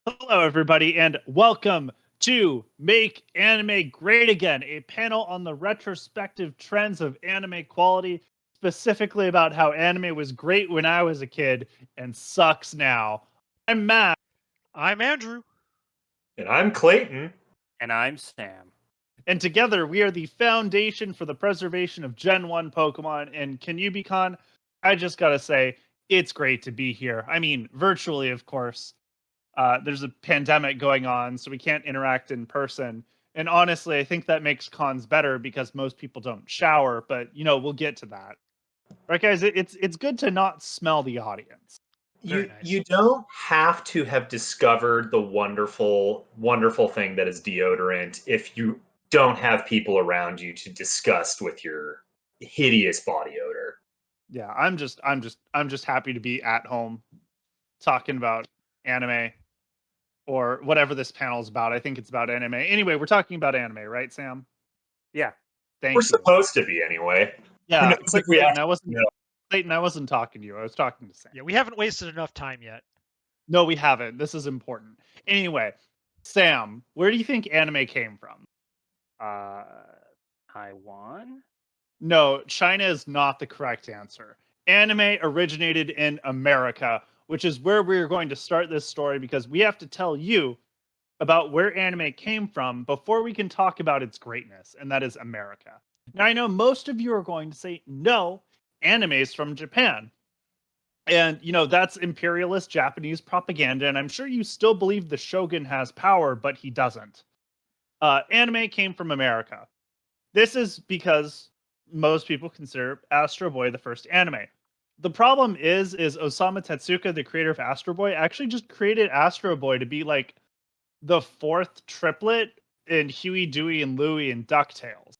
Hello, everybody, and welcome to Make Anime Great Again, a panel on the retrospective trends of anime quality, specifically about how anime was great when I was a kid and sucks now. I'm Matt, I'm Andrew. And I'm Clayton. And I'm Sam. and together we are the foundation for the preservation of Gen 1 Pokemon. And KinYooBiCon, I just gotta say, it's great to be here. I mean, virtually, of course. There's a pandemic going on, so we can't interact in person. And honestly, I think that makes cons better because most people don't shower. But we'll get to that. Right, guys? It's good to not smell the audience. Very You nice. you don't have to have discovered the wonderful thing that is deodorant if you don't have people around you to disgust with your hideous body odor. Yeah, I'm just happy to be at home talking about anime or whatever this panel is about. I think it's about anime. Anyway, we're talking about anime, right, Sam? Yeah. We're Thank you. supposed to be anyway. Who Yeah, knows if we Clayton, actually know? Clayton, I wasn't talking to you. I was talking to Sam. Yeah, we haven't wasted enough time yet. No, we haven't. This is important. Anyway, Sam, where do you think anime came from? Uh, Taiwan? No, China is not the correct answer. Anime originated in America, which is where we're going to start this story because we have to tell you about where anime came from before we can talk about its greatness, and that is America. Now, I know most of you are going to say, no, anime is from Japan. And, that's imperialist Japanese propaganda, and I'm sure you still believe the shogun has power, but he doesn't. Anime came from America. This is because most people consider Astro Boy the first anime. The problem is Osamu Tezuka, the creator of Astro Boy, actually just created Astro Boy to be like the fourth triplet in Huey, Dewey, and Louie and DuckTales.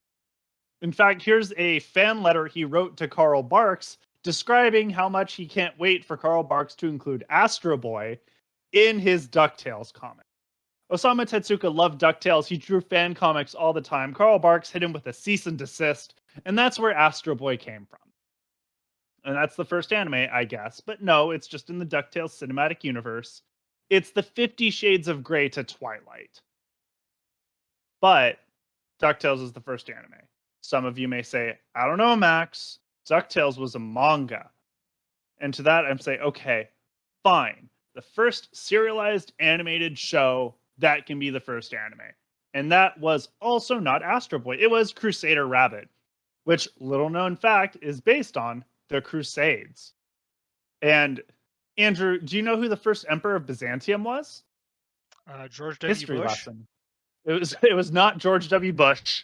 In fact, here's a fan letter he wrote to Carl Barks describing how much he can't wait for Carl Barks to include Astro Boy in his DuckTales comic. Osamu Tezuka loved DuckTales. He drew fan comics all the time. Carl Barks hit him with a cease and desist, and that's where Astro Boy came from. And that's the first anime, I guess. But no, it's just in the DuckTales cinematic universe. It's the 50 Shades of Grey to Twilight. But DuckTales is the first anime. Some of you may say, I don't know, Max. DuckTales was a manga. And to that, I'm saying, okay, fine. The first serialized animated show that can be the first anime. And that was also not Astro Boy. It was Crusader Rabbit, which, little known fact, is based on the Crusades. And Andrew, do you know who the first emperor of Byzantium was? George W. History Bush. lesson. It was not George W. Bush.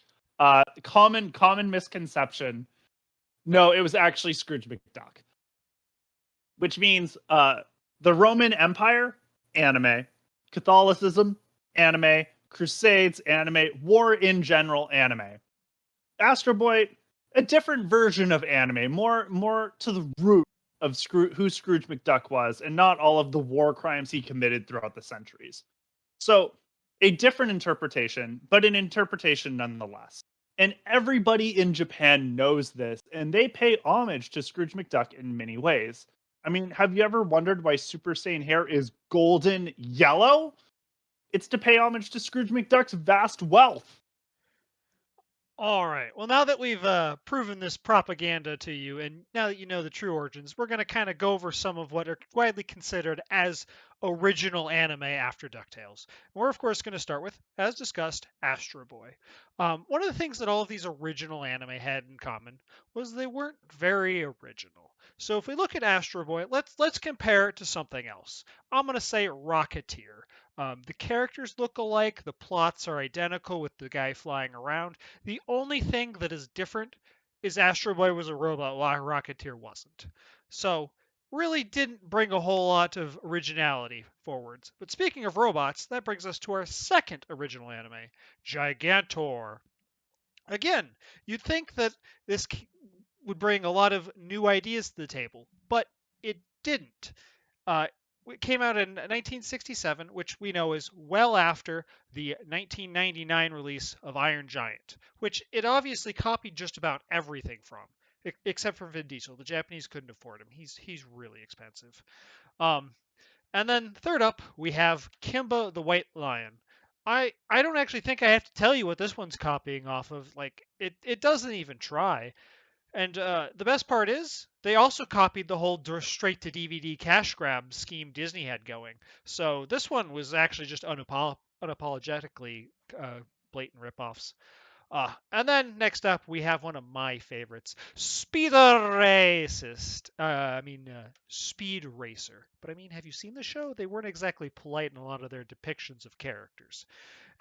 Common misconception. No, it was actually Scrooge McDuck. Which means the Roman Empire, anime, Catholicism, anime, Crusades, anime, war in general, anime. Astro Boy, a different version of anime, more to the root of who Scrooge McDuck was, and not all of the war crimes he committed throughout the centuries. So, a different interpretation, but an interpretation nonetheless. And everybody in Japan knows this, and they pay homage to Scrooge McDuck in many ways. I mean, have you ever wondered why Super Saiyan hair is golden yellow? It's to pay homage to Scrooge McDuck's vast wealth. All right. Well, now that we've proven this propaganda to you, and now that you know the true origins, we're going to kind of go over some of what are widely considered as original anime after DuckTales. And we're, of course, going to start with, as discussed, Astro Boy. One of the things that all of these original anime had in common was they weren't very original. So if we look at Astro Boy, let's compare it to something else. I'm going to say Rocketeer. The characters look alike, the plots are identical with the guy flying around. The only thing that is different is Astro Boy was a robot while Rocketeer wasn't. So, really didn't bring a whole lot of originality forwards. But speaking of robots, that brings us to our second original anime, Gigantor. Again, you'd think that this would bring a lot of new ideas to the table, but it didn't. It came out in 1967, which we know is well after the 1999 release of Iron Giant, which it obviously copied just about everything from, except for Vin Diesel. The Japanese couldn't afford him. He's really expensive. Um, And then third up, we have Kimba the White Lion. I don't actually think I have to tell you what this one's copying off of. Like it doesn't even try. And the best part is they also copied the whole straight to DVD cash grab scheme Disney had going. So this one was actually just unapologetically blatant ripoffs. And then next up, we have one of my favorites, Speed Racist. Speed Racer. But I mean, have you seen the show? They weren't exactly polite in a lot of their depictions of characters.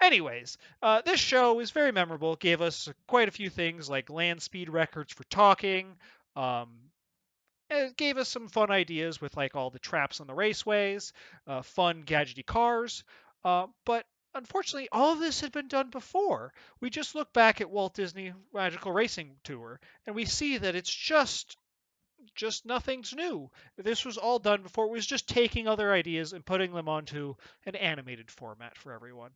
Anyways, this show is very memorable. It gave us quite a few things like land speed records for talking. Um, it gave us some fun ideas with like all the traps on the raceways, fun gadgety cars. But unfortunately, all of this had been done before. We just look back at Walt Disney Magical Racing Tour, and we see that it's just nothing's new. This was all done before. It was just taking other ideas and putting them onto an animated format for everyone.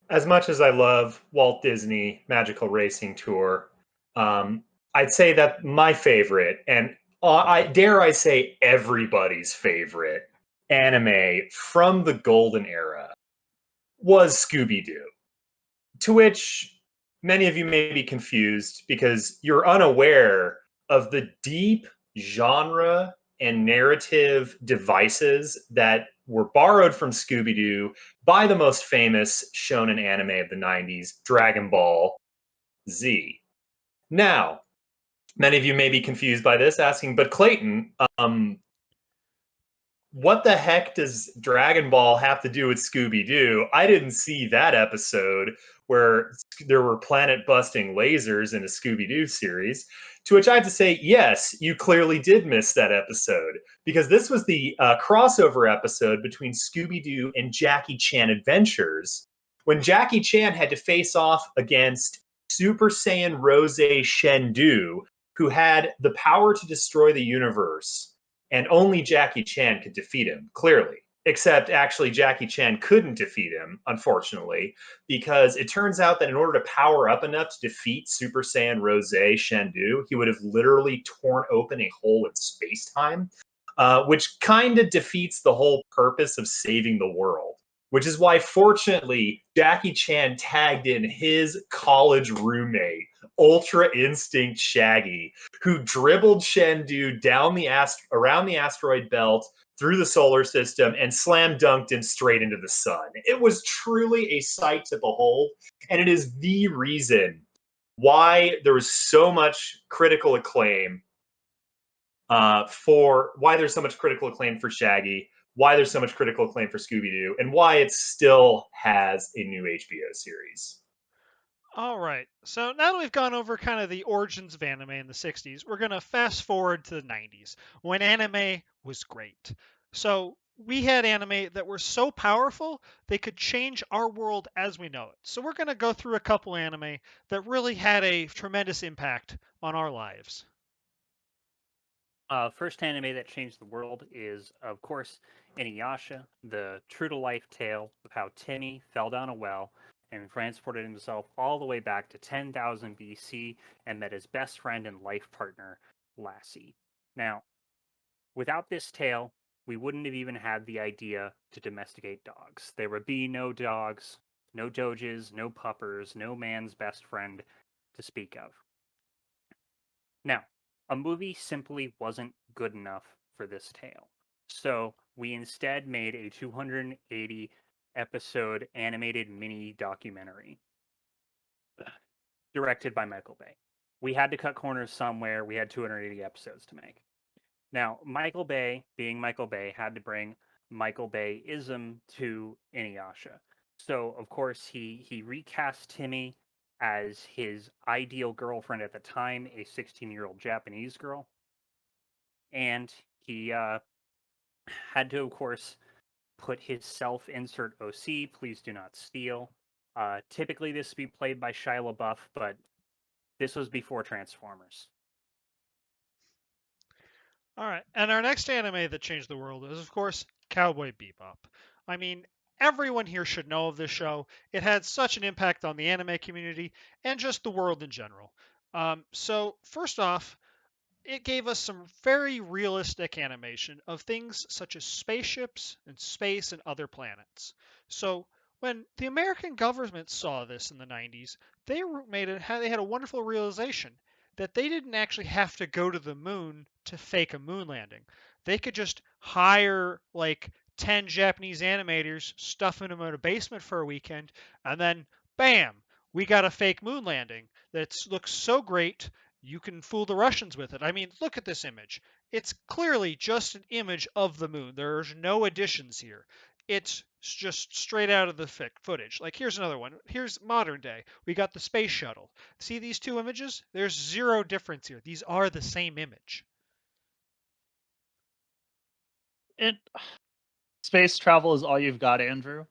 As much as I love Walt Disney Magical Racing Tour, um, I'd say that my favorite, and I dare I say everybody's favorite anime from the golden era was Scooby Doo. To which many of you may be confused because you're unaware of the deep genre and narrative devices that were borrowed from Scooby Doo by the most famous shonen anime of the 90s, Dragon Ball Z. Now, many of you may be confused by this, asking, but Clayton, what the heck does Dragon Ball have to do with Scooby Doo? I didn't see that episode where there were planet busting lasers in a Scooby Doo series. To which I have to say, yes, you clearly did miss that episode because this was the crossover episode between Scooby Doo and Jackie Chan Adventures when Jackie Chan had to face off against Super Saiyan Rose Shendu, who had the power to destroy the universe and only Jackie Chan could defeat him, clearly. Except actually, Jackie Chan couldn't defeat him, unfortunately, because it turns out that in order to power up enough to defeat Super Saiyan Rose Shendu, he would have literally torn open a hole in space time, which kind of defeats the whole purpose of saving the world. Which is why, fortunately, Jackie Chan tagged in his college roommate, Ultra Instinct Shaggy, who dribbled Shendu down around the asteroid belt through the solar system and slam dunked him straight into the sun. It was truly a sight to behold, and it is the reason why there was so much critical acclaim for Shaggy, why there's so much critical acclaim for Scooby Doo, and why it still has a new HBO series. All right. So now that we've gone over kind of the origins of anime in the 60s, we're going to fast forward to the 90s when anime was great. So we had anime that were so powerful they could change our world as we know it. So we're going to go through a couple anime that really had a tremendous impact on our lives. First anime that changed the world is, of course, Inuyasha, the true-to-life tale of how Timmy fell down a well and transported himself all the way back to 10,000 BC and met his best friend and life partner, Lassie. Now, without this tale, we wouldn't have even had the idea to domesticate dogs. There would be no dogs, no doges, no puppers, no man's best friend to speak of. Now, a movie simply wasn't good enough for this tale. So we instead made a 280 episode animated mini documentary directed by Michael Bay. We had to cut corners somewhere. We had 280 episodes to make. Now, Michael Bay, being Michael Bay, had to bring Michael Bay-ism to Inuyasha. So, of course, he recast Timmy as his ideal girlfriend at the time, a 16-year-old Japanese girl. And he had to, of course, put his self-insert OC, please do not steal. Typically, this would be played by Shia LaBeouf, but this was before Transformers. All right. And our next anime that changed the world is, of course, Cowboy Bebop. I mean, everyone here should know of this show. It had such an impact on the anime community and just the world in general. So, first off, it gave us some very realistic animation of things such as spaceships and space and other planets. So when the American government saw this in the 90s, they had a wonderful realization that they didn't actually have to go to the moon to fake a moon landing. They could just hire like 10 Japanese animators, stuff them in a basement for a weekend, and then bam, we got a fake moon landing that looks so great you can fool the Russians with it. I mean, look at this image. It's clearly just an image of the moon. There's no additions here. It's just straight out of the footage. Like, here's another one. Here's modern day. We got the space shuttle. See these two images? There's zero difference here. These are the same image. It space travel is all you've got, Andrew.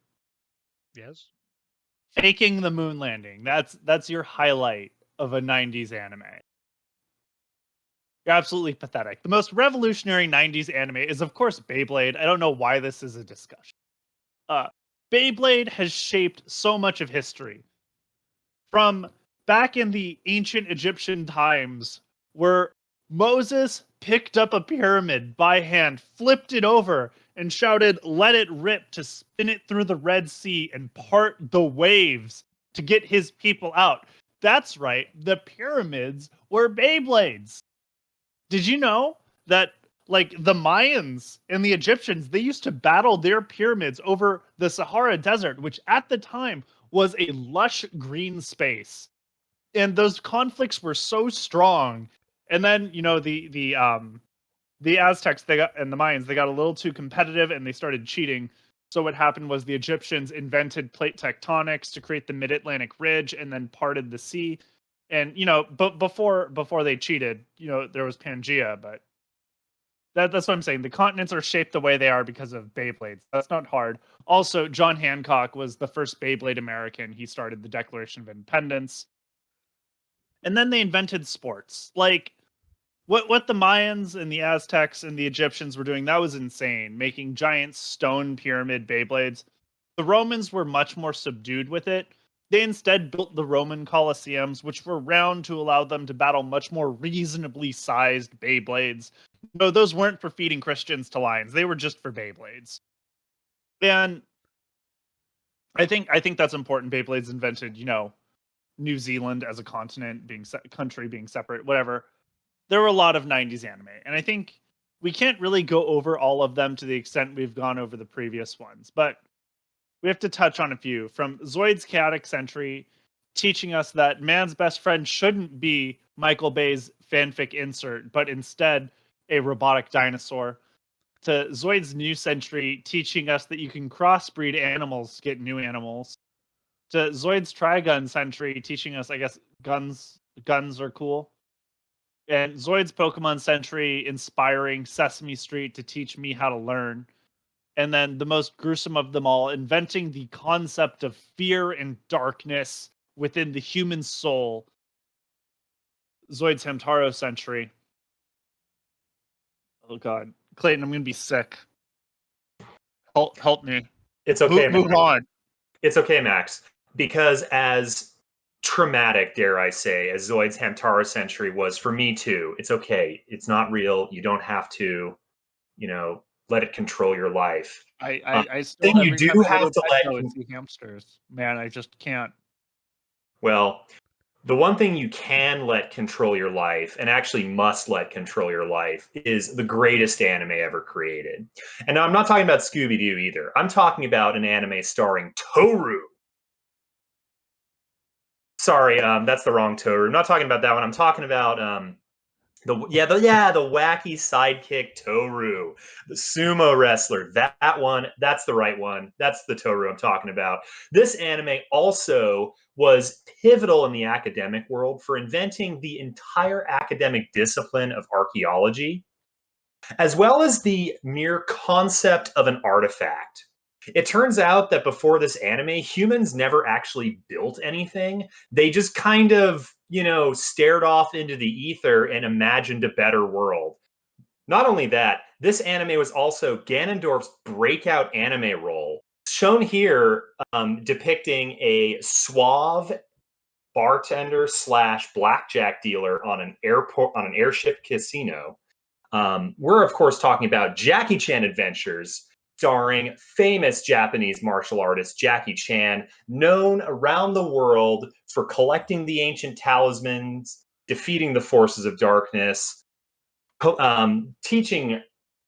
Yes. Faking the moon landing. That's your highlight of a 90s anime. You're absolutely pathetic. The most revolutionary 90s anime is, of course, Beyblade. I don't know why this is a discussion. Beyblade has shaped so much of history. From back in the ancient Egyptian times, where Moses picked up a pyramid by hand, flipped it over, and shouted, "Let it rip," to spin it through the Red Sea and part the waves to get his people out. That's right, the pyramids were Beyblades. Did you know that, like, the Mayans and the Egyptians, they used to battle their pyramids over the Sahara Desert, which at the time was a lush green space. And those conflicts were so strong. And then, the Aztecs and the Mayans, they got a little too competitive and they started cheating. So what happened was the Egyptians invented plate tectonics to create the Mid-Atlantic Ridge and then parted the sea. And but before they cheated, there was Pangea, but that's what I'm saying. The continents are shaped the way they are because of Beyblades. That's not hard. Also, John Hancock was the first Beyblade American. He started the Declaration of Independence. And then they invented sports. Like what the Mayans and the Aztecs and the Egyptians were doing, that was insane, making giant stone pyramid Beyblades. The Romans were much more subdued with it. They instead built the Roman Colosseums, which were round to allow them to battle much more reasonably sized Beyblades. No, those weren't for feeding Christians to lions. They were just for Beyblades. And I think that's important. Beyblades invented, New Zealand as a continent country being separate, whatever. There were a lot of 90s anime, and I think we can't really go over all of them to the extent we've gone over the previous ones, but we have to touch on a few. From Zoid's Chaotic Century, teaching us that man's best friend shouldn't be Michael Bay's fanfic insert, but instead a robotic dinosaur, to Zoid's New Century, teaching us that you can crossbreed animals to get new animals, to Zoid's Trigun Century, teaching us, I guess, guns are cool. And Zoid's Pokemon Century, inspiring Sesame Street to teach me how to learn. And then the most gruesome of them all, inventing the concept of fear and darkness within the human soul, Zoid's Hamtaro Century. Oh God, Clayton, I'm gonna be sick. Help me. It's okay. Move on. It's okay, Max, because as traumatic, dare I say, as Zoid's Hamtaro Century was for me too, it's okay. It's not real. You don't have to, let it control your life. I still, then you every do time I have go to pet let go and see hamsters. Man, I just can't. Well, the one thing you can let control your life, and actually must let control your life, is the greatest anime ever created. And now I'm not talking about Scooby-Doo either. I'm talking about an anime starring Toru. Sorry, that's the wrong Toru. I'm not talking about that one. I'm talking about the wacky sidekick Toru, the sumo wrestler. That one, that's the right one. That's the Toru I'm talking about. This anime also was pivotal in the academic world for inventing the entire academic discipline of archaeology, as well as the mere concept of an artifact. It turns out that before this anime, humans never actually built anything. They just kind of, stared off into the ether and imagined a better world. Not only that, this anime was also Ganondorf's breakout anime role, shown here depicting a suave bartender / blackjack dealer on an airship casino. We're of course talking about Jackie Chan Adventures, starring famous Japanese martial artist Jackie Chan, known around the world for collecting the ancient talismans, defeating the forces of darkness, teaching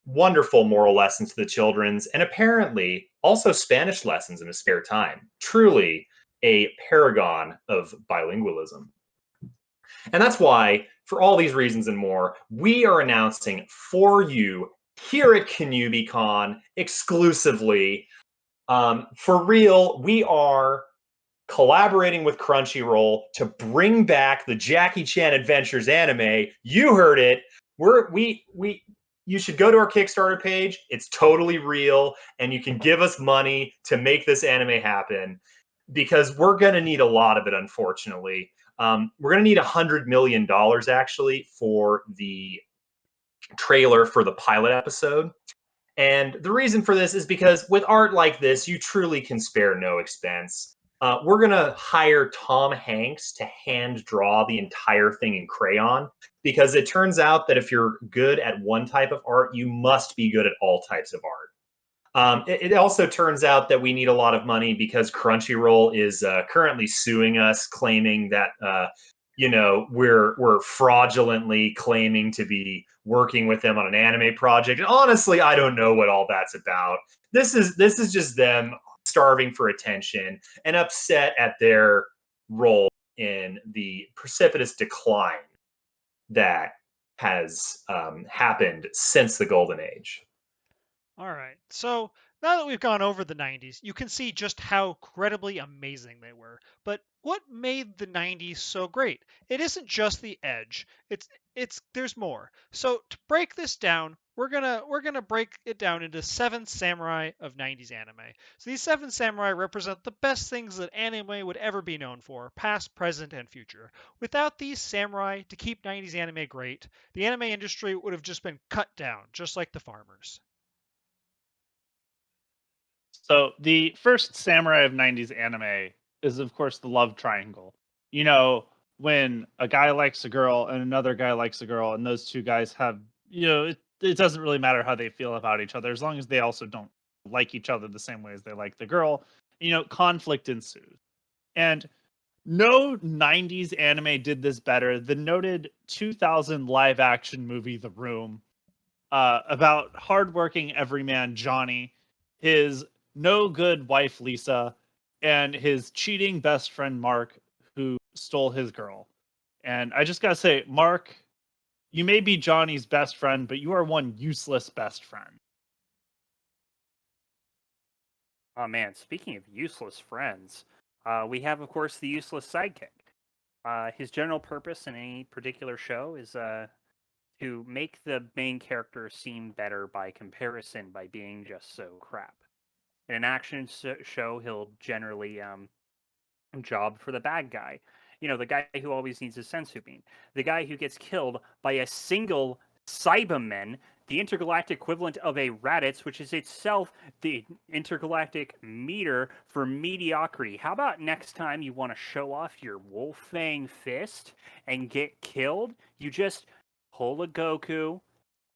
wonderful moral lessons to the children's, and apparently also Spanish lessons in his spare time. Truly a paragon of bilingualism. And that's why, for all these reasons and more, we are announcing for you here at KinYooBiCon exclusively. For real, we are collaborating with Crunchyroll to bring back the Jackie Chan Adventures anime. You heard it. You should go to our Kickstarter page. It's totally real, and you can give us money to make this anime happen, because we're going to need a lot of it, unfortunately. We're going to need $100 million, actually, for the trailer for the pilot episode. And the reason for this is because with art like this, you truly can spare no expense. We're going to hire Tom Hanks to hand draw the entire thing in crayon, because it turns out that if you're good at one type of art, you must be good at all types of art. It also turns out that we need a lot of money because Crunchyroll is currently suing us, claiming that we're fraudulently claiming to be working with them on an anime project. And honestly, I don't know what all that's about. This is just them starving for attention and upset at their role in the precipitous decline that has happened since the Golden Age. All right. So now that we've gone over the 90s, you can see just how incredibly amazing they were. But what made the 90s so great? It isn't just the edge. There's more. So to break this down, we're gonna break it down into 7 samurai of 90s anime. So these 7 samurai represent the best things that anime would ever be known for, past, present, and future. Without these samurai to keep 90s anime great, the anime industry would have just been cut down, just like the farmers. So the first samurai of 90s anime is, of course, the love triangle. You know, when a guy likes a girl and another guy likes a girl, and those two guys have, it doesn't really matter how they feel about each other, as long as they also don't like each other the same way as they like the girl, conflict ensues. And no 90s anime did this better. The noted 2000 live action movie, The Room, about hardworking everyman Johnny, his no good wife Lisa, and his cheating best friend Mark, who stole his girl. And I just gotta say, Mark, you may be Johnny's best friend, but you are one useless best friend. Oh man, speaking of useless friends, we have, of course, the useless sidekick. His general purpose in any particular show is to make the main character seem better by comparison by being just so crap. In an action show, he'll generally job for the bad guy. The guy who always needs a sensu bean. The guy who gets killed by a single Cyberman, the intergalactic equivalent of a Raditz, which is itself the intergalactic meter for mediocrity. How about next time you want to show off your Wolfang fist and get killed? You just pull a Goku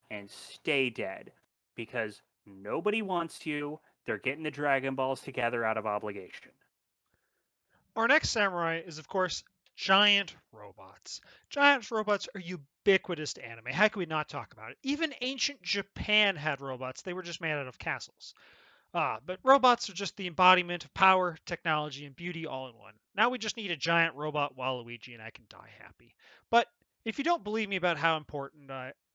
and stay dead. Because nobody wants you. They're getting the Dragon Balls together out of obligation. Our next samurai is, of course, giant robots. Giant robots are ubiquitous to anime. How can we not talk about it? Even ancient Japan had robots. They were just made out of castles. But robots are just the embodiment of power, technology, and beauty all in one. Now we just need a giant robot Waluigi and I can die happy. But if you don't believe me about how important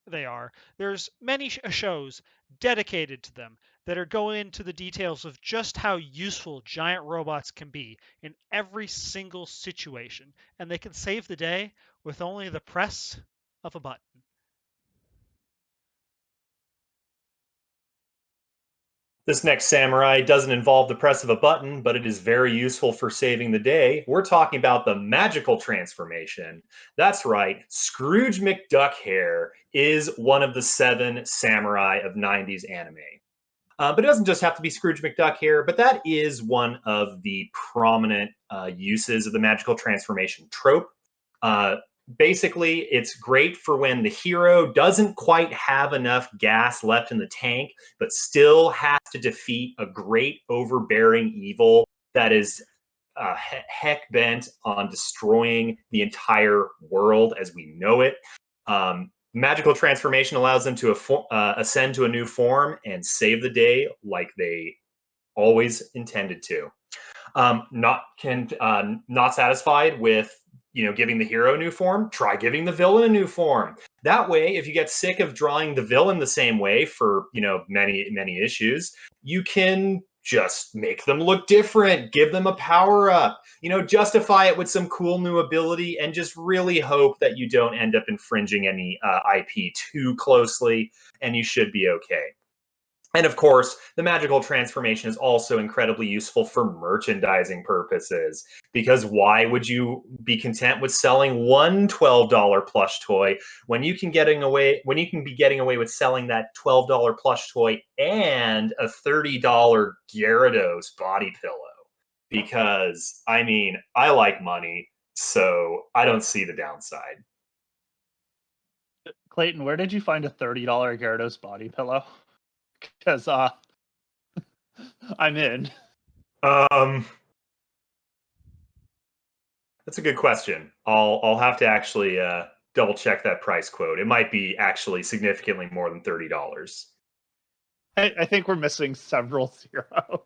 they are, there's many shows dedicated to them that are going into the details of just how useful giant robots can be in every single situation, and they can save the day with only the press of a button. This next samurai doesn't involve the press of a button, but it is very useful for saving the day. We're talking about the magical transformation. That's right, Scrooge McDuck hair is one of the 7 samurai of 90s anime. But it doesn't just have to be Scrooge McDuck here, but that is one of the prominent uses of the magical transformation trope. Basically, it's great for when the hero doesn't quite have enough gas left in the tank, but still has to defeat a great overbearing evil that is heck bent on destroying the entire world as we know it. Magical transformation allows them to ascend to a new form and save the day like they always intended to. Not satisfied with giving the hero a new form, try giving the villain a new form. That way, if you get sick of drawing the villain the same way for many issues, you can just make them look different, give them a power up, justify it with some cool new ability, and just really hope that you don't end up infringing any IP too closely, and you should be okay. And of course, the magical transformation is also incredibly useful for merchandising purposes. Because why would you be content with selling one $12 plush toy when you can be getting away with selling that $12 plush toy and a $30 Gyarados body pillow? Because I like money, so I don't see the downside. Clayton, where did you find a $30 Gyarados body pillow? Because I'm in. That's a good question. I'll have to actually double check that price quote. It might be actually significantly more than $30. I think we're missing several zeros.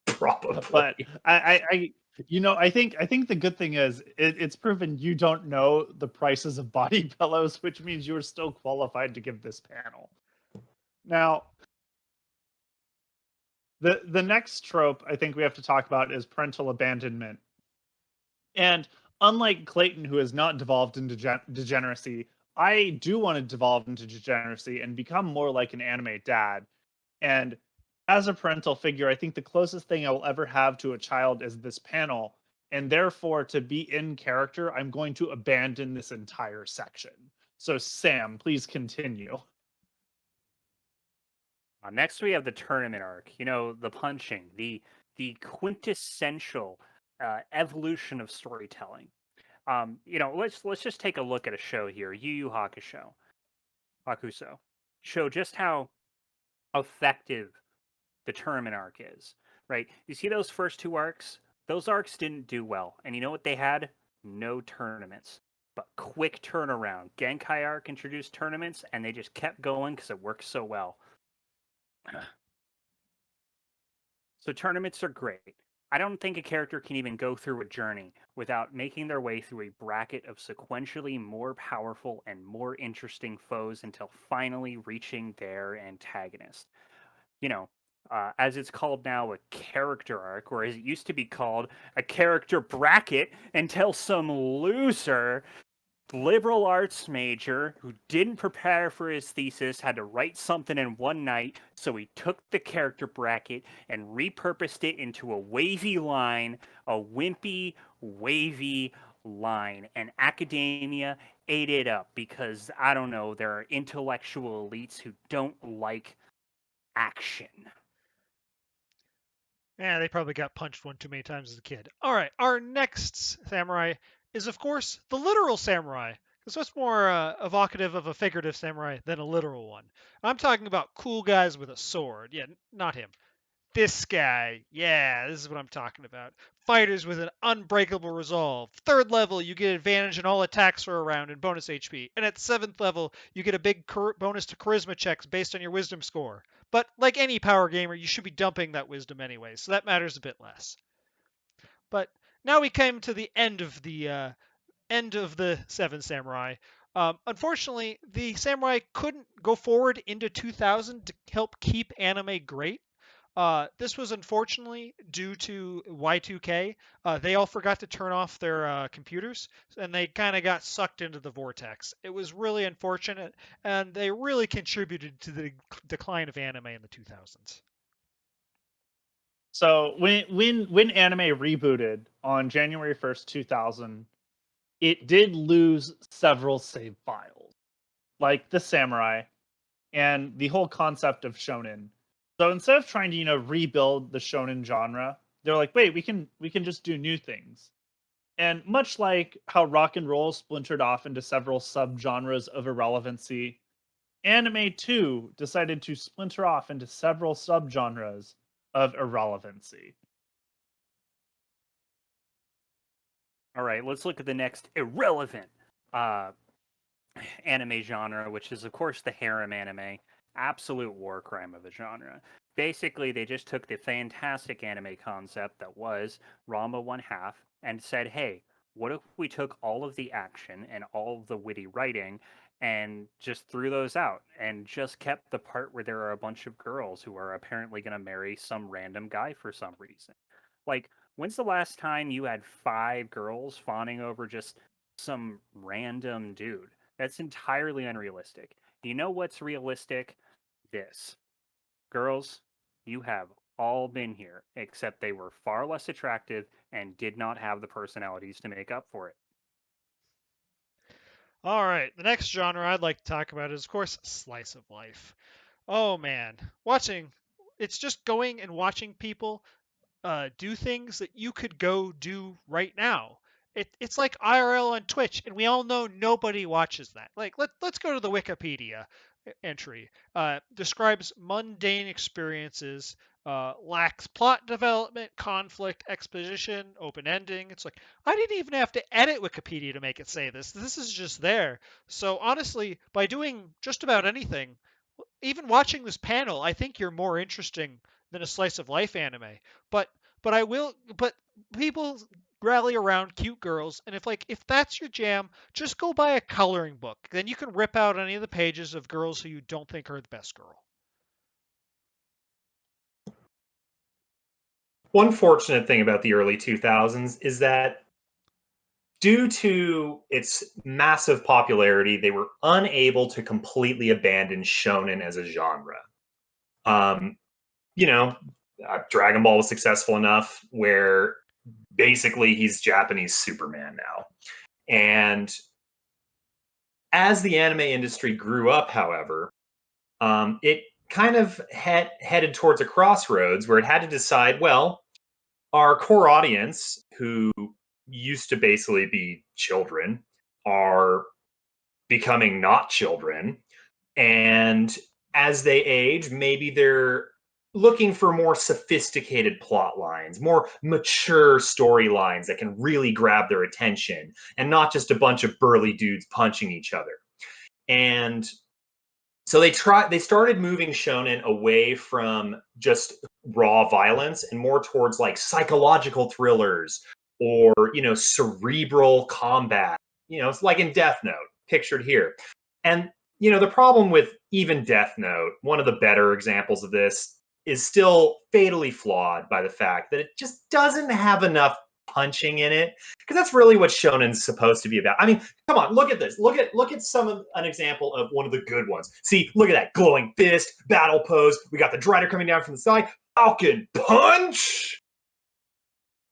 Probably. But I think the good thing is it's proven you don't know the prices of body pillows, which means you're still qualified to give this panel. Now, the next trope I think we have to talk about is parental abandonment. And unlike Clayton, who has not devolved into degeneracy, I do want to devolve into degeneracy and become more like an anime dad. And as a parental figure, I think the closest thing I will ever have to a child is this panel. And therefore, to be in character, I'm going to abandon this entire section. So, Sam, please continue. Next, we have the tournament arc. The punching, the quintessential evolution of storytelling. Let's just take a look at a show here, Yu Yu Hakusho. Show just how effective the tournament arc is, right? You see those first two arcs? Those arcs didn't do well. And you know what they had? No tournaments. But quick turnaround. Genkai arc introduced tournaments, and they just kept going because it worked so well. So tournaments are great. I don't think a character can even go through a journey without making their way through a bracket of sequentially more powerful and more interesting foes until finally reaching their antagonist. As it's called now, a character arc, or as it used to be called, a character bracket, until some loser liberal arts major who didn't prepare for his thesis had to write something in one night, so he took the character bracket and repurposed it into a wavy line, a wimpy, wavy line. And academia ate it up because, I don't know, there are intellectual elites who don't like action. Yeah, they probably got punched one too many times as a kid. All right, our next samurai is, of course, the literal samurai. Because what's more evocative of a figurative samurai than a literal one? I'm talking about cool guys with a sword. Yeah, not him. This guy. Yeah, this is what I'm talking about. Fighters with an unbreakable resolve. 3rd level, you get advantage in all attacks for a round and bonus HP. And at 7th level, you get a big bonus to charisma checks based on your wisdom score. But like any power gamer, you should be dumping that wisdom anyway, so that matters a bit less. But now we came to the end of the Seven Samurai. Unfortunately, the samurai couldn't go forward into 2000 to help keep anime great. This was unfortunately due to Y2K. They all forgot to turn off their computers, and they kind of got sucked into the vortex. It was really unfortunate, and they really contributed to the decline of anime in the 2000s. So when anime rebooted on January 1st, 2000, it did lose several save files, like the samurai and the whole concept of shonen. So instead of trying to, rebuild the shonen genre, they're like, wait, we can just do new things. And much like how rock and roll splintered off into several subgenres of irrelevancy, anime too decided to splinter off into several subgenres of irrelevancy. All right, let's look at the next irrelevant uh, anime genre, which is, of course, the harem anime. Absolute war crime of a genre. Basically, they just took the fantastic anime concept that was Rama One Half and said, hey, what if we took all of the action and all of the witty writing and just threw those out and just kept the part where there are a bunch of girls who are apparently going to marry some random guy for some reason? Like, when's the last time you had 5 girls fawning over just some random dude? That's entirely unrealistic. You know what's realistic? This. Girls, you have all been here, except they were far less attractive and did not have the personalities to make up for it. All right, the next genre I'd like to talk about is, of course, slice of life. Oh man, it's just going and watching people do things that you could go do right now. It's like IRL on Twitch, and we all know nobody watches that. Like, let's go to the Wikipedia entry. Describes mundane experiences, lacks plot development, conflict, exposition, open ending. It's like, I didn't even have to edit Wikipedia to make it say this. This is just there. So honestly, by doing just about anything, even watching this panel, I think you're more interesting than a slice of life anime. But but people rally around cute girls, and if that's your jam, just go buy a coloring book. Then you can rip out any of the pages of girls who you don't think are the best girl. One fortunate thing about the early 2000s is that due to its massive popularity, they were unable to completely abandon shonen as a genre. Um, Dragon Ball was successful enough where basically he's Japanese Superman now. And as the anime industry grew up, however, it kind of headed towards a crossroads where it had to decide, well, our core audience, who used to basically be children, are becoming not children. And as they age, maybe they're looking for more sophisticated plot lines, more mature storylines that can really grab their attention, and not just a bunch of burly dudes punching each other. And so they started moving shonen away from just raw violence and more towards like psychological thrillers or, cerebral combat. It's like in Death Note, pictured here. And, the problem with even Death Note, one of the better examples of this, is still fatally flawed by the fact that it just doesn't have enough punching in it, because that's really what shonen's supposed to be about. I mean, come on, look at this. Look at an example of one of the good ones. See, look at that glowing fist, battle pose. We got the Drider coming down from the side. Falcon punch,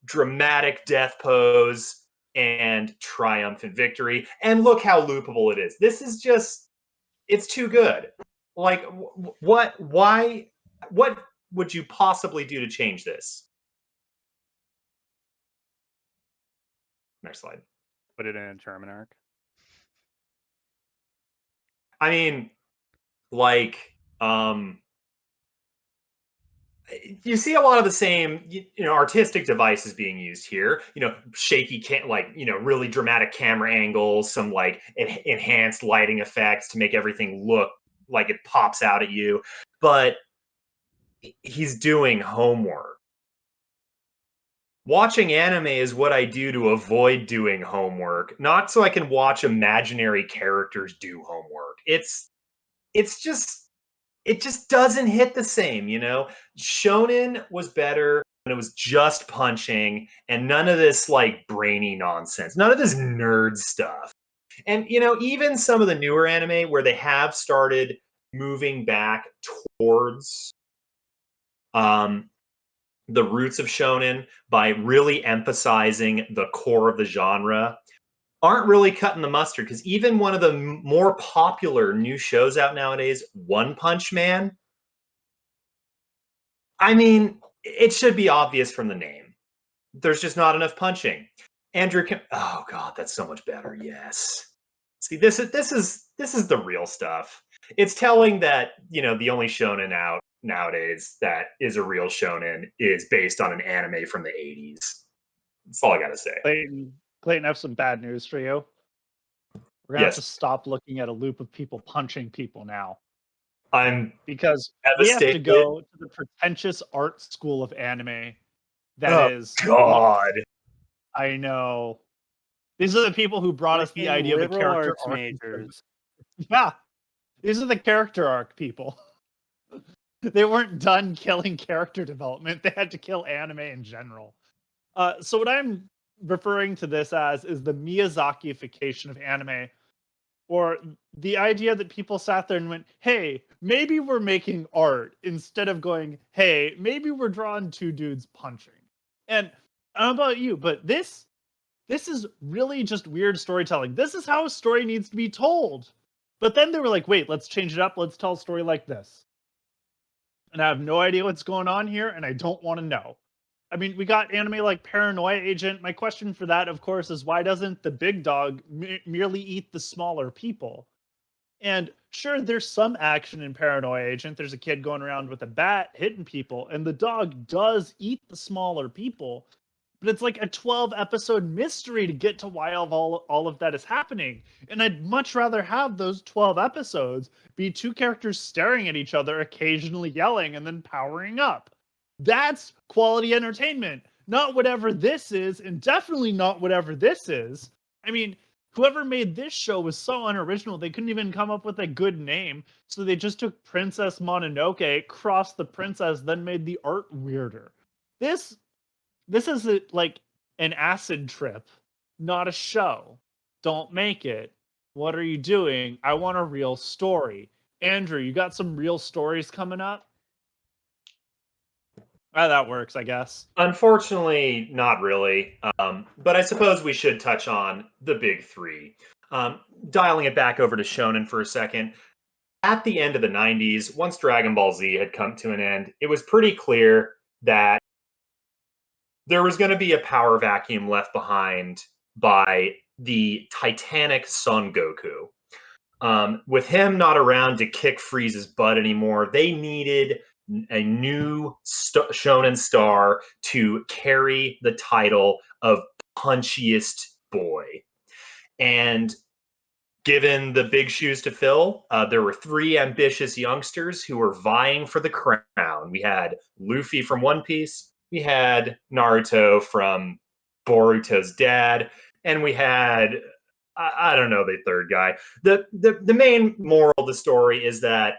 dramatic death pose, and triumphant victory. And look how loopable it is. This is just, it's too good. Like, what would you possibly do to change this? Next slide. Put it in a German arc. I mean, like, you see a lot of the same, artistic devices being used here. Shaky, really dramatic camera angles, some like enhanced lighting effects to make everything look like it pops out at you. But he's doing homework. Watching anime is what I do to avoid doing homework, not so I can watch imaginary characters do homework. It's just, it just doesn't hit the same. Shonen was better when it was just punching and none of this like brainy nonsense, none of this nerd stuff. And even some of the newer anime where they have started moving back towards the roots of shonen by really emphasizing the core of the genre, aren't really cutting the mustard, because even one of the more popular new shows out nowadays, One Punch Man, I mean, it should be obvious from the name. There's just not enough punching. Andrew can. Oh God, that's so much better. Yes. See, this is the real stuff. It's telling that the only shonen out nowadays that is a real shonen is based on an anime from the 80s. That's all I gotta say. Clayton, I have some bad news for you. We're gonna have to Yes, stop looking at a loop of people punching people now, I'm because we have to devastated. go to the pretentious art school of anime that Oh is God. I know. These are the people who brought us the Freaking idea of a liberal character arts arc. majors. Yeah, these are the character arc people. They weren't done killing character development. They had to kill anime in general. So what I'm referring to this as is the Miyazakiification of anime, or the idea that people sat there and went, hey, maybe we're making art, instead of going, hey, maybe we're drawing two dudes punching. And I don't know about you, but this is really just weird storytelling. This is how a story needs to be told. But then they were like, wait, let's change it up. Let's tell a story like this. And I have no idea what's going on here, and I don't want to know. I mean, we got anime like Paranoia Agent. My question for that, of course, is why doesn't the big dog merely eat the smaller people? And sure, there's some action in Paranoia Agent. There's a kid going around with a bat hitting people, and the dog does eat the smaller people. But it's like a 12 episode mystery to get to why all of that is happening. And I'd much rather have those 12 episodes be two characters staring at each other, occasionally yelling, and then powering up. That's quality entertainment, not whatever this is, and definitely not whatever this is. I mean, whoever made this show was so unoriginal, they couldn't even come up with a good name. So they just took Princess Mononoke, crossed the princess, then made the art weirder. This is like an acid trip, not a show. Don't make it. What are you doing? I want a real story. Andrew, you got some real stories coming up? That works, I guess. Unfortunately, not really. But I suppose we should touch on the big three. Dialing it back over to Shonen for a second. At the end of the 90s, once Dragon Ball Z had come to an end, it was pretty clear that there was going to be a power vacuum left behind by the Titanic Son Goku. With him not around to kick Frieza's butt anymore, they needed a new shonen star to carry the title of punchiest boy. And given the big shoes to fill, there were three ambitious youngsters who were vying for the crown. We had Luffy from One Piece, we had Naruto from Boruto's dad, and we had I don't know the third guy. The main moral of the story is that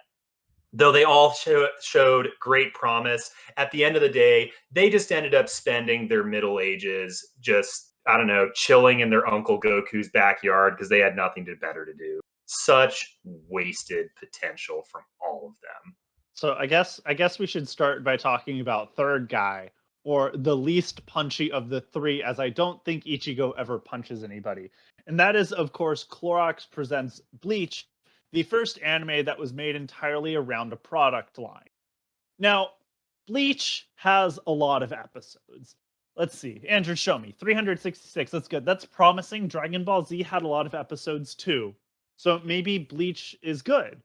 though they all showed great promise, at the end of the day, they just ended up spending their middle ages just, I don't know, chilling in their Uncle Goku's backyard because they had nothing better to do. Such wasted potential from all of them. So I guess we should start by talking about third guy, or the least punchy of the three, as I don't think Ichigo ever punches anybody. And that is, of course, Clorox presents Bleach, the first anime that was made entirely around a product line. Now, Bleach has a lot of episodes. Let's see. Andrew, show me. 366. That's good. That's promising. Dragon Ball Z had a lot of episodes too. So maybe Bleach is good.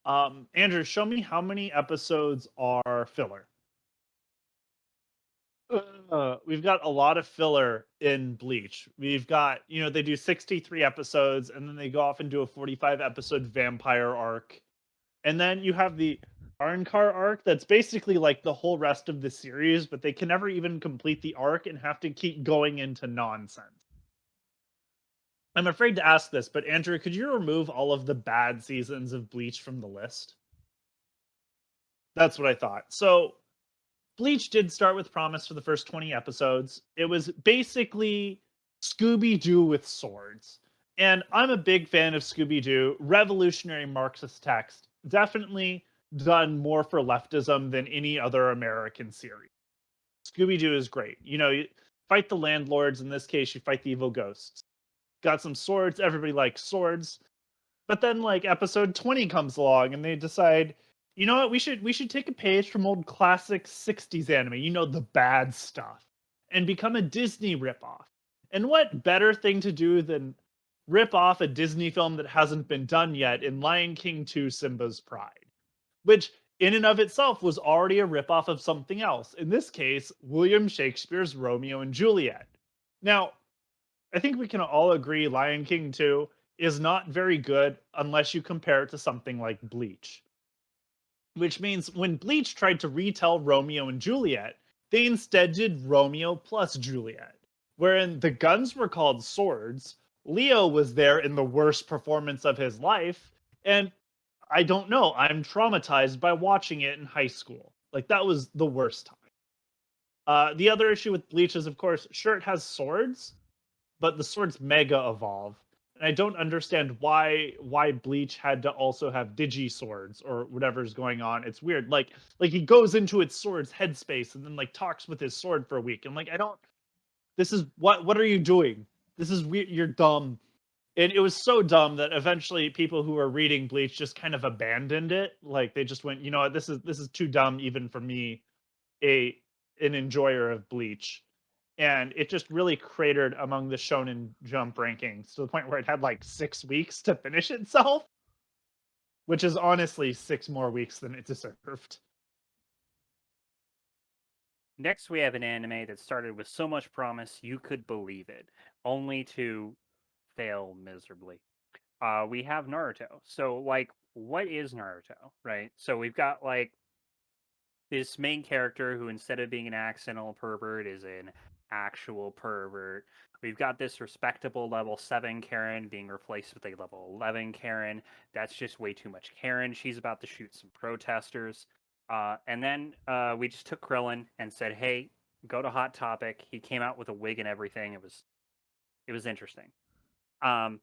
Andrew, show me how many episodes are filler. We've got a lot of filler in Bleach. We've got, they do 63 episodes, and then they go off and do a 45 episode vampire arc. And then you have the Arnkar arc that's basically like the whole rest of the series, but they can never even complete the arc and have to keep going into nonsense. I'm afraid to ask this, but Andrew, could you remove all of the bad seasons of Bleach from the list? That's what I thought. So Bleach did start with promise for the first 20 episodes. It was basically Scooby-Doo with swords. And I'm a big fan of Scooby-Doo. Revolutionary Marxist text. Definitely done more for leftism than any other American series. Scooby-Doo is great. You fight the landlords. In this case, you fight the evil ghosts. Got some swords. Everybody likes swords. But then, like, episode 20 comes along and they decide, You know what? We should take a page from old classic 60s anime, the bad stuff, and become a Disney ripoff. And what better thing to do than rip off a Disney film that hasn't been done yet in Lion King 2 Simba's Pride, which in and of itself was already a ripoff of something else. In this case, William Shakespeare's Romeo and Juliet. Now, I think we can all agree Lion King 2 is not very good unless you compare it to something like Bleach. Which means when Bleach tried to retell Romeo and Juliet, they instead did Romeo plus Juliet. Wherein the guns were called swords, Leo was there in the worst performance of his life, and I don't know, I'm traumatized by watching it in high school. Like, that was the worst time. The other issue with Bleach is, of course, sure, it has swords, but the swords mega evolve. And I don't understand why Bleach had to also have digi swords or whatever's going on. It's weird. Like he goes into its sword's headspace and then like talks with his sword for a week. I'm like, I don't. This is what are you doing? This is weird. You're dumb. And it was so dumb that eventually people who were reading Bleach just kind of abandoned it. Like they just went, you know what, this is too dumb even for me, a an enjoyer of Bleach, and it just really cratered among the Shonen Jump rankings to the point where it had like 6 weeks to finish itself, which is honestly 6 more weeks than it deserved. Next, we have an anime that started with so much promise you could believe it, only to fail miserably. We have Naruto. So, like, what is Naruto, right? So we've got like this main character who, instead of being an accidental pervert, is an actual pervert. We've got this respectable level 7 Karen being replaced with a level 11 Karen. That's just way too much Karen. She's about to shoot some protesters. And then we just took Krillin and said, "Hey, go to Hot Topic." He came out with a wig and everything. It was interesting. Um,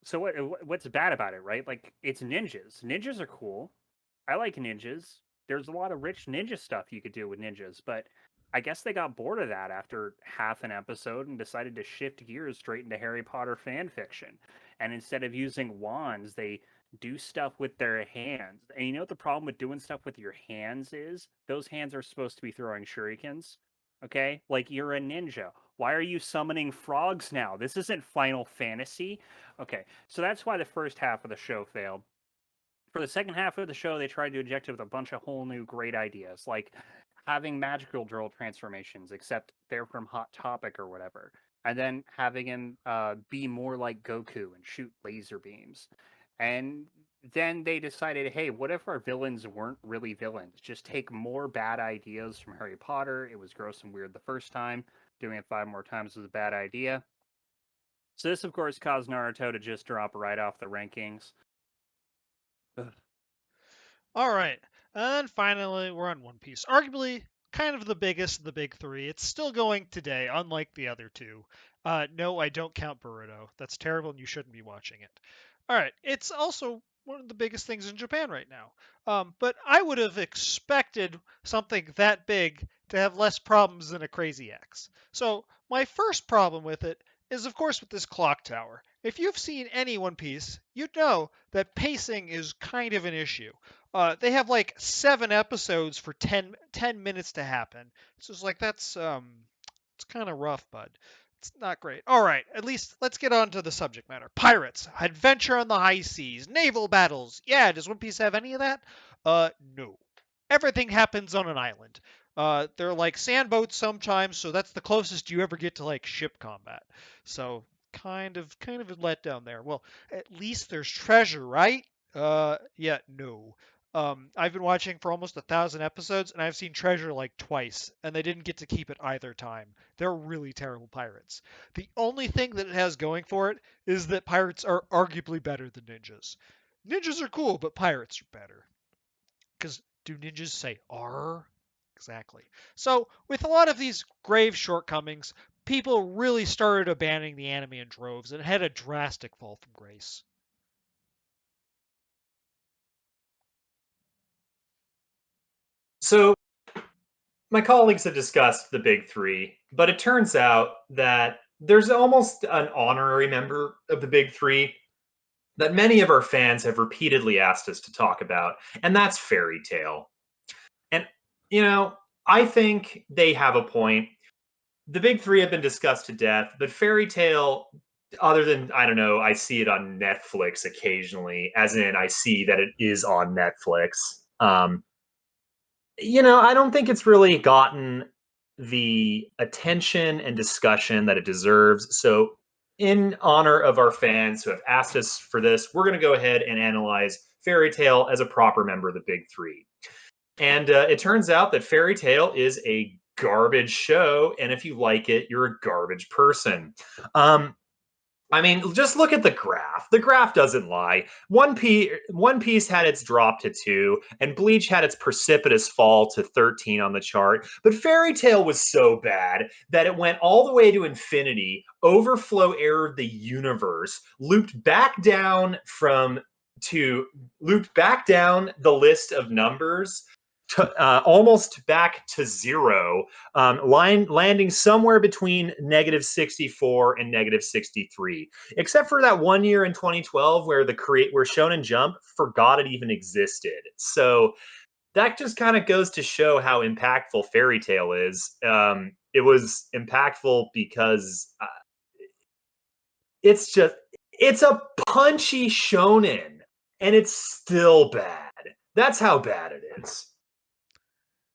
so what's bad about it, right? Like, it's ninjas. Ninjas are cool. I like ninjas. There's a lot of rich ninja stuff you could do with ninjas, but I guess they got bored of that after half an episode and decided to shift gears straight into Harry Potter fan fiction. And instead of using wands, they do stuff with their hands. And you know what the problem with doing stuff with your hands is? Those hands are supposed to be throwing shurikens. Okay? Like, you're a ninja. Why are you summoning frogs now? This isn't Final Fantasy. Okay, so that's why the first half of the show failed. For the second half of the show, they tried to inject it with a bunch of whole new great ideas, like having magical drill transformations, except they're from Hot Topic or whatever, and then having him be more like Goku and shoot laser beams. And then they decided, hey, what if our villains weren't really villains? Just take more bad ideas from Harry Potter. It was gross and weird the first time. Doing it 5 more times was a bad idea. So this, of course, caused Naruto to just drop right off the rankings. Ugh. All right. And finally, we're on One Piece. Arguably, kind of the biggest of the big three. It's still going today, unlike the other two. No, I don't count Boruto. That's terrible, and you shouldn't be watching it. All right. It's also one of the biggest things in Japan right now. But I would have expected something that big to have less problems than a Crazy X. So, my first problem with it is, of course, with this clock tower. If you've seen any One Piece, you'd know that pacing is kind of an issue. They have like 7 episodes for 10 minutes to happen. So it's like it's kind of rough, bud. It's not great. All right, at least let's get on to the subject matter. Pirates, adventure on the high seas, naval battles. Yeah, does One Piece have any of that? No. Everything happens on an island. They're like sandboats sometimes, so that's the closest you ever get to like ship combat. So kind of a letdown there. Well, at least there's treasure, right? Yeah, no. I've been watching for almost 1,000 episodes, and I've seen Treasure like twice, and they didn't get to keep it either time. They're really terrible pirates. The only thing that it has going for it is that pirates are arguably better than ninjas. Ninjas are cool, but pirates are better. Because do ninjas say "R"? Exactly. So, with a lot of these grave shortcomings, people really started abandoning the anime in droves and had a drastic fall from grace. So, my colleagues have discussed the big three, but it turns out that there's almost an honorary member of the big three that many of our fans have repeatedly asked us to talk about, and that's Fairy Tail. And, you know, I think they have a point. The big three have been discussed to death, but Fairy Tail, other than, I don't know, I see it on Netflix occasionally, as in I see that it is on Netflix. I don't think it's really gotten the attention and discussion that it deserves. So, in honor of our fans who have asked us for this, we're going to go ahead and analyze Fairy Tail as a proper member of the big three. And it turns out that Fairy Tail is a garbage show, and if you like it, you're a garbage person. I mean, just look at the graph. The graph doesn't lie. One Piece had its drop to 2, and Bleach had its precipitous fall to 13 on the chart. But Fairy Tail was so bad that it went all the way to infinity, overflow errored the universe, looped back down the list of numbers almost back to 0, landing somewhere between -64 and -63. Except for that one year in 2012 where where Shonen Jump forgot it even existed. So that just kind of goes to show how impactful Fairy Tail is. It was impactful because it's a punchy shonen, and it's still bad. That's how bad it is.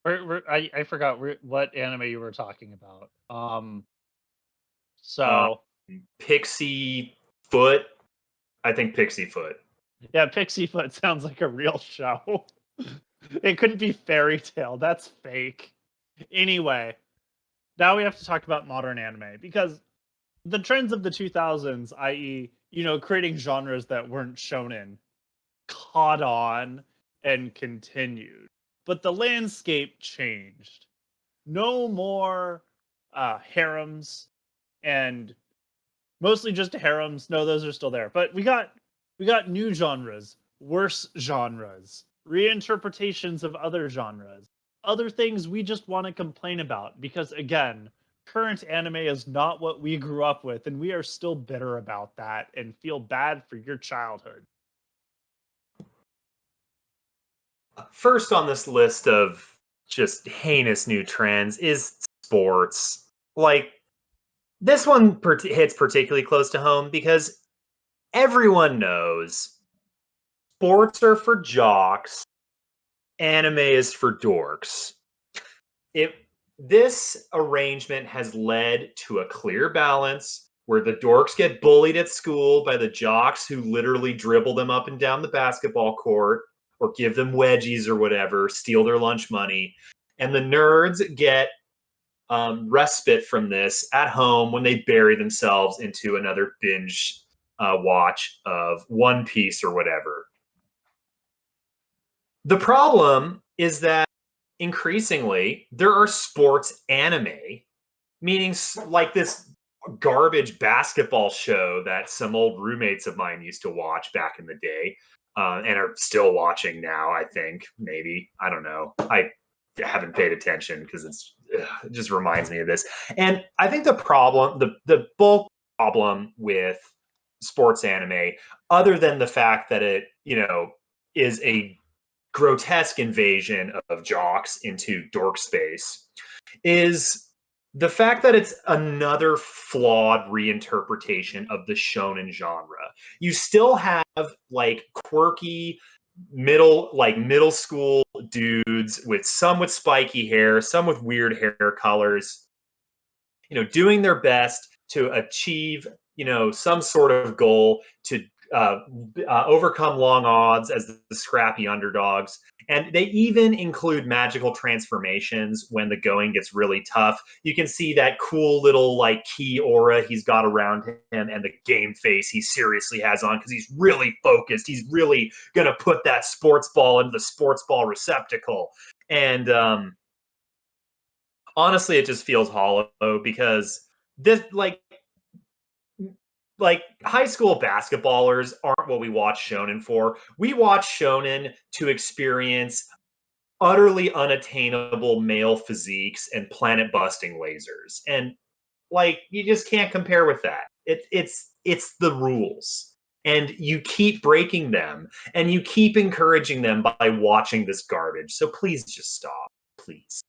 I forgot what anime you were talking about. Pixie Foot. I think Pixie Foot. Yeah, Pixie Foot sounds like a real show. It couldn't be Fairy Tail. That's fake. Anyway, now we have to talk about modern anime because the trends of the 2000s, i.e., creating genres that weren't shonen, caught on and continued. But the landscape changed. No more harems, and mostly just harems. No, those are still there. But we got new genres, worse genres, reinterpretations of other genres, other things we just want to complain about because, again, current anime is not what we grew up with, and we are still bitter about that and feel bad for your childhood. First on this list of just heinous new trends is sports. Like, this one hits particularly close to home because everyone knows sports are for jocks, anime is for dorks. This arrangement has led to a clear balance where the dorks get bullied at school by the jocks who literally dribble them up and down the basketball court or give them wedgies or whatever, steal their lunch money. And the nerds get respite from this at home when they bury themselves into another binge watch of One Piece or whatever. The problem is that increasingly there are sports anime, meaning like this garbage basketball show that some old roommates of mine used to watch back in the day and are still watching now. I think maybe, I don't know, I haven't paid attention because it just reminds me of this. And I think the bulk problem with sports anime, other than the fact that it is a grotesque invasion of jocks into dork space, is the fact that it's another flawed reinterpretation of the shonen genre. You still have like quirky middle school dudes with some with spiky hair, some with weird hair colors, doing their best to achieve, some sort of goal to overcome long odds as the scrappy underdogs. And they even include magical transformations when the going gets really tough. You can see that cool little like key aura he's got around him and the game face he seriously has on because he's really focused. He's really going to put that sports ball into the sports ball receptacle. And honestly, it just feels hollow because this like high school basketballers aren't what we watch shonen for. We watch shonen to experience utterly unattainable male physiques and planet busting lasers. And like you just can't compare with that. It's the rules. and you keep breaking them, and you keep encouraging them by watching this garbage. So please just stop. Please.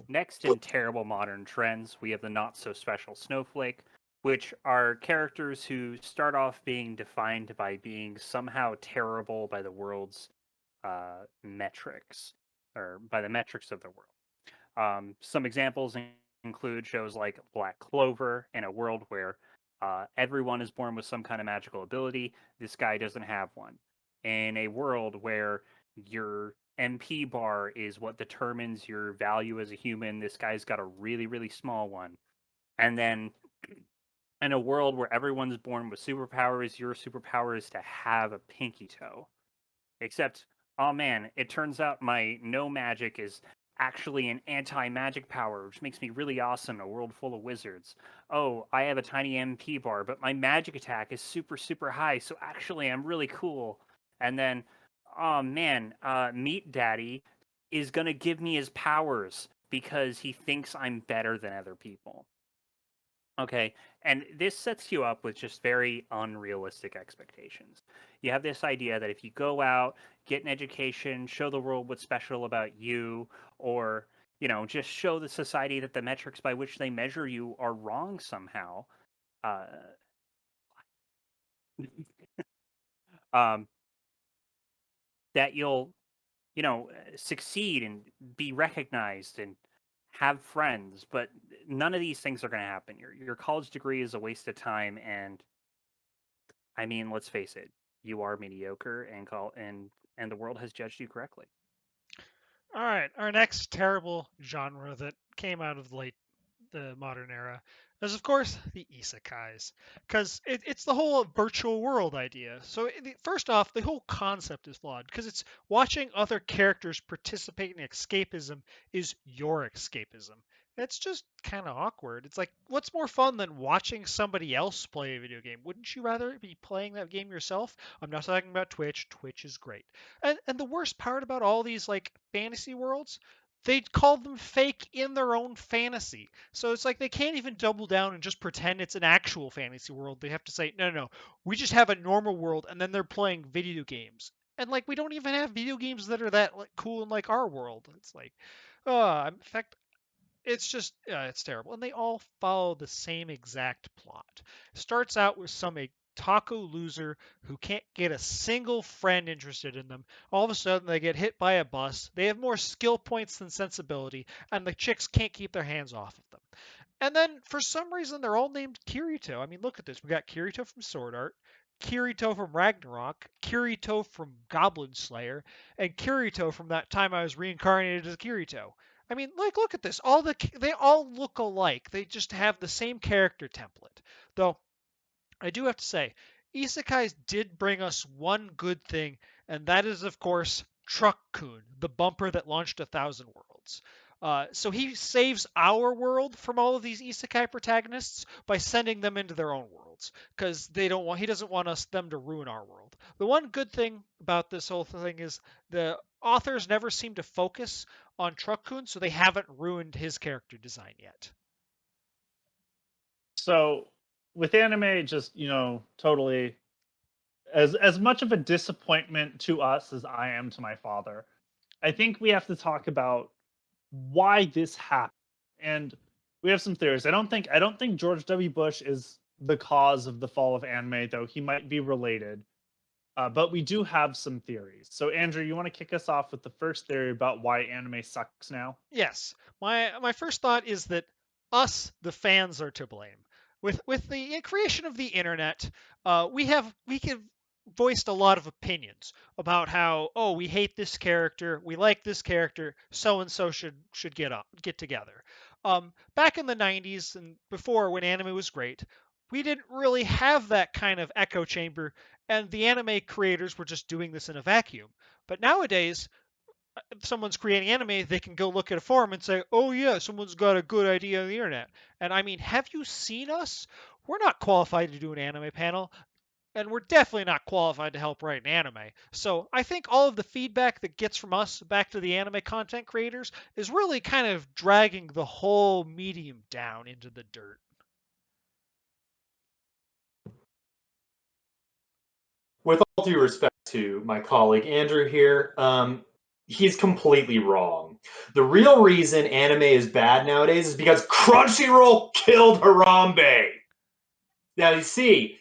Next in terrible modern trends, we have the not so special snowflake, which are characters who start off being defined by being somehow terrible by the world's metrics, or by the metrics of the world. Some examples include shows like Black Clover, in a world where everyone is born with some kind of magical ability. This guy doesn't have one. In a world where your MP bar is what determines your value as a human, this guy's got a really, really small one. And then in a world where everyone's born with superpowers, your superpower is to have a pinky toe. Except, oh man, it turns out my no magic is actually an anti-magic power, which makes me really awesome in a world full of wizards. Oh, I have a tiny MP bar, but my magic attack is super, super high, so actually I'm really cool. And then, oh man, Meat Daddy is gonna give me his powers because he thinks I'm better than other people. Okay, and this sets you up with just very unrealistic expectations. You have this idea that if you go out, get an education, show the world what's special about you, or, just show the society that the metrics by which they measure you are wrong somehow, uh, um, that you'll, succeed and be recognized and have friends, but none of these things are going to happen. Your college degree is a waste of time, and I mean, let's face it, you are mediocre, and the world has judged you correctly. All right, our next terrible genre that came out of the modern era is, of course, the isekais, because it's the whole virtual world idea. So first off, the whole concept is flawed because it's watching other characters participate in escapism is your escapism. It's just kind of awkward. It's like, what's more fun than watching somebody else play a video game? Wouldn't you rather be playing that game yourself? I'm not talking about Twitch. Twitch is great. And the worst part about all these like fantasy worlds, they call them fake in their own fantasy. So it's like they can't even double down and just pretend it's an actual fantasy world. They have to say, no, no, no, we just have a normal world, and then they're playing video games. And like we don't even have video games that are that like cool in like our world. It's like, in fact, it's just it's terrible, and they all follow the same exact plot. Starts out with some a taco loser who can't get a single friend interested in them. All of a sudden, they get hit by a bus. They have more skill points than sensibility, and the chicks can't keep their hands off of them. And then for some reason, they're all named Kirito. I mean, look at this. We got Kirito from Sword Art, Kirito from Ragnarok, Kirito from Goblin Slayer, and Kirito from that time I was reincarnated as Kirito. I mean, like, look at this. They all look alike. They just have the same character template. Though I do have to say, isekais did bring us one good thing, and that is, of course, Truck-kun, the bumper that launched 1,000 Worlds. So he saves our world from all of these isekai protagonists by sending them into their own worlds, because he doesn't want them to ruin our world. The one good thing about this whole thing is the authors never seem to focus on Truck-kun, so they haven't ruined his character design yet. So with anime, just totally as much of a disappointment to us as I am to my father, I think we have to talk about why this happened. And we have some theories. I don't think George W. Bush is the cause of the fall of anime, though he might be related. But we do have some theories. So Andrew, you want to kick us off with the first theory about why anime sucks now? Yes. My first thought is that us, the fans, are to blame. With the creation of the internet, we have voiced a lot of opinions about how, oh, we hate this character, we like this character, so and so should get together. Back in the 90s and before, when anime was great, we didn't really have that kind of echo chamber, and the anime creators were just doing this in a vacuum. But nowadays, if someone's creating anime, they can go look at a forum and say, "Oh yeah, someone's got a good idea on the internet." And I mean, have you seen us? We're not qualified to do an anime panel, and we're definitely not qualified to help write an anime. So I think all of the feedback that gets from us back to the anime content creators is really kind of dragging the whole medium down into the dirt. with all due respect to my colleague Andrew here, he's completely wrong. The real reason anime is bad nowadays is because Crunchyroll killed Harambe. Now you see,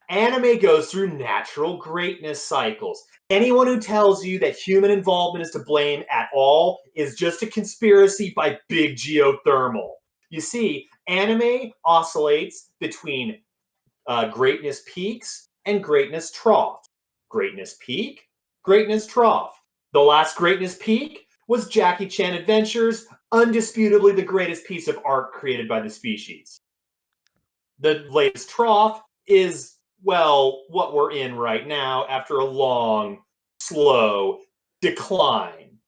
anime goes through natural greatness cycles. Anyone who tells you that human involvement is to blame at all is just a conspiracy by big geothermal. You see, anime oscillates between greatness peaks and greatness trough. Greatness peak, greatness trough. The last greatness peak was Jackie Chan Adventures, undisputably the greatest piece of art created by the species. The latest trough is, well, what we're in right now after a long, slow decline.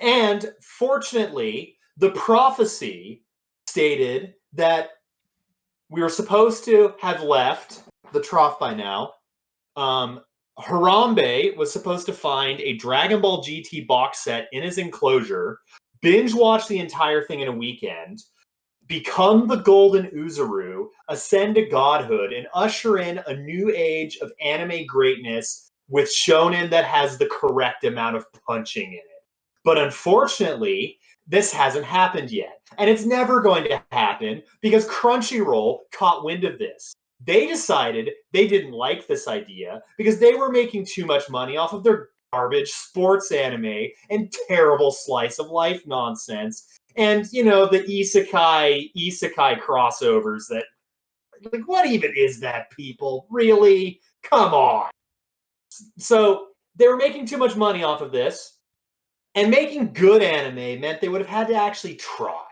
And fortunately, the prophecy stated that we were supposed to have left the trough by now. Harambe was supposed to find a Dragon Ball GT box set in his enclosure, binge watch the entire thing in a weekend, become the Golden Uzuru, ascend to godhood, and usher in a new age of anime greatness with shonen that has the correct amount of punching in it. But unfortunately, this hasn't happened yet. And it's never going to happen because Crunchyroll caught wind of this. They decided they didn't like this idea because they were making too much money off of their garbage sports anime and terrible slice of life nonsense. And, you know, the isekai crossovers that, like, what even is that, people? Really? Come on. So they were making too much money off of this. And making good anime meant they would have had to actually try,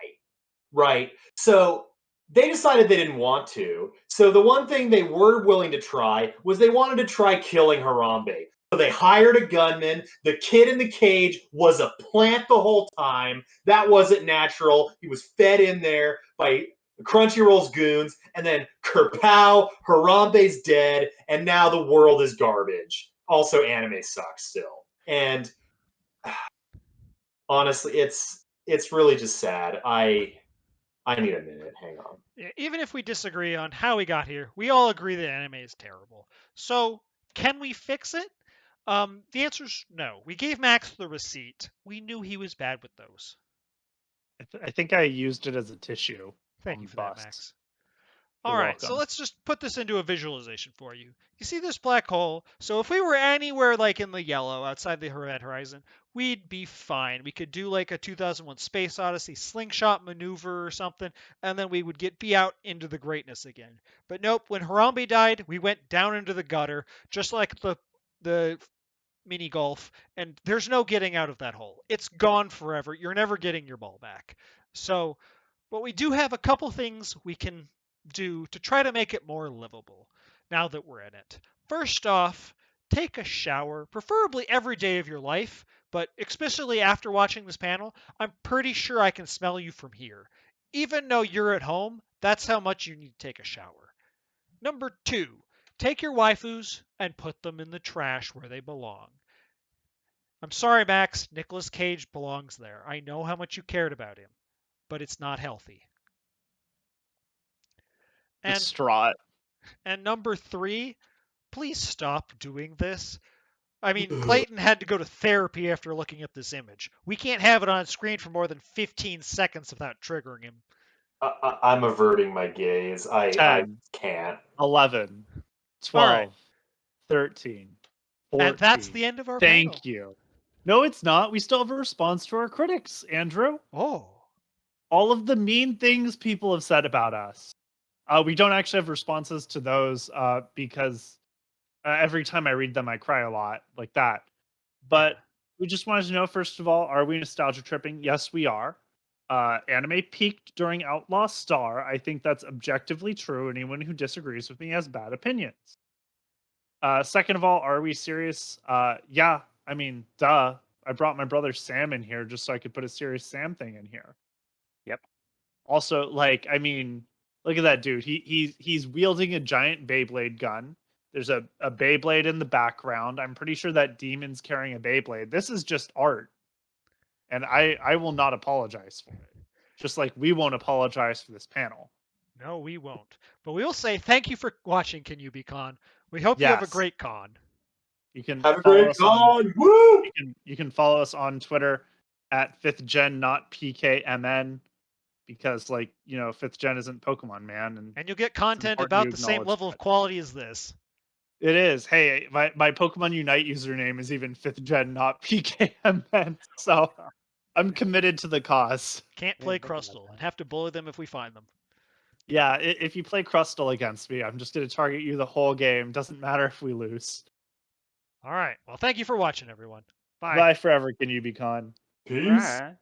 right? So they decided they didn't want to. So the one thing they were willing to try was they wanted to try killing Harambe. So they hired a gunman. The kid in the cage was a plant the whole time. That wasn't natural. He was fed in there by Crunchyroll's goons. And then kerpow, Harambe's dead. And now the world is garbage. Also, anime sucks still. And honestly, it's really just sad. I need a minute. Hang on. Even if we disagree on how we got here, we all agree that anime is terrible. So, can we fix it? The answer is no. We gave Max the receipt. We knew he was bad with those. I think I used it as a tissue. Thank you for that, bust. Max. You're All right, so welcome. let's just put this into a visualization for you. You see this black hole? So if we were anywhere like in the yellow outside the red horizon, we'd be fine. We could do like a 2001 Space Odyssey slingshot maneuver or something, and then we would be out into the greatness again. But nope, when Harambe died, we went down into the gutter, just like the mini golf, and there's no getting out of that hole. It's gone forever. You're never getting your ball back. So, but we do have a couple things we can do to try to make it more livable now that we're in it. First off, take a shower, preferably every day of your life, but especially after watching this panel, I'm pretty sure I can smell you from here. Even though you're at home, that's how much you need to take a shower. Number 2, take your waifus and put them in the trash where they belong. I'm sorry, Max, Nicolas Cage belongs there. I know how much you cared about him, but it's not healthy. And Distraught. And number 3, please stop doing this. I mean, Clayton had to go to therapy after looking at this image. We can't have it on screen for more than 15 seconds without triggering him. I'm averting my gaze. I 10, can't. 11, 12, right. 13, 14. And that's the end of our panel. Thank you. No, it's not. We still have a response to our critics, Andrew. Oh. All of the mean things people have said about us. We don't actually have responses to those because every time I read them, I cry a lot like that. But we just wanted to know, first of all, are we nostalgia tripping? Yes, we are. Anime peaked during Outlaw Star. I think that's objectively true. Anyone who disagrees with me has bad opinions. Second of all, are we serious? Yeah, I mean, duh. I brought my brother Sam in here just so I could put a serious Sam thing in here. Yep. Also, like, I mean, look at that dude. He's wielding a giant Beyblade gun. There's a Beyblade in the background. I'm pretty sure that demon's carrying a Beyblade. This is just art. And I will not apologize for it. Just like we won't apologize for this panel. No, we won't. But we will say thank you for watching KinYooBiCon. We hope you have a Yes. great con. You can Have a follow great us on con. Woo! you can follow us on Twitter at 5th Gen, not PKMN, because 5th Gen isn't Pokemon, man, and And you'll get it's content important you about the same acknowledge level of that. quality as this. It is. Hey, my Pokemon Unite username is even 5th Gen, not PKMN. So I'm committed to the cause. Can't Yeah, play think about Crustle that. and have to bully them if we find them. Yeah, if you play Crustle against me, I'm just going to target you the whole game. Doesn't matter if we lose. All right. Well, thank you for watching, everyone. Bye. Bye forever, KinYooBiCon. Peace. Right.